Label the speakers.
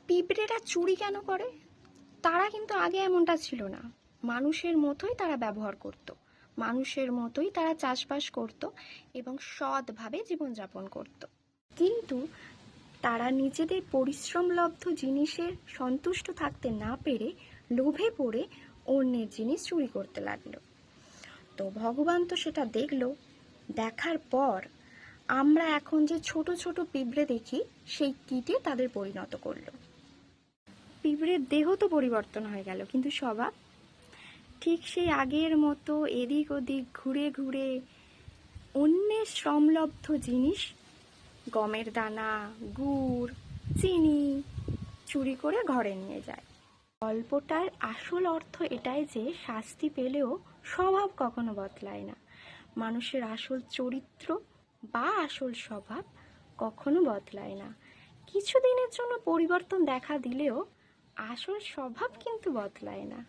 Speaker 1: পিঁপড়েরা চুরি কেন করে? তারা কিন্তু আগে এমনটা ছিল না। মানুষের মতোই তারা ব্যবহার করত, মানুষের মতোই তারা চাষবাস করত এবং সৎভাবে জীবনযাপন করত। কিন্তু তারা নিজেদের পরিশ্রমলব্ধ জিনিসে সন্তুষ্ট থাকতে না পেরে লোভে পড়ে অন্যের জিনিস চুরি করতে লাগলো। তো ভগবান তো সেটা দেখলো। দেখার পর আমরা এখন যে ছোট ছোট পিঁপড়ে দেখি, সেই কীটে তাদের পরিণত করলো। পিঁপড়ের দেহ তো পরিবর্তন হয়ে গেল, কিন্তু স্বভাব ঠিক সেই আগের মতো এদিক ওদিক ঘুরে ঘুরে অন্যের শ্রমলব্ধ জিনিস, গমের দানা, গুড়, চিনি চুরি করে ঘরে নিয়ে যায়। গল্পটার আসল অর্থ এটাই যে শাস্তি পেলেও স্বভাব কখনো বদলায় না। মানুষের আসল চরিত্র বা আসল স্বভাব কখনো বদলায় না। কিছুদিনের জন্য পরিবর্তন দেখা দিলেও আসল স্বভাব কিন্তু বদলায় না।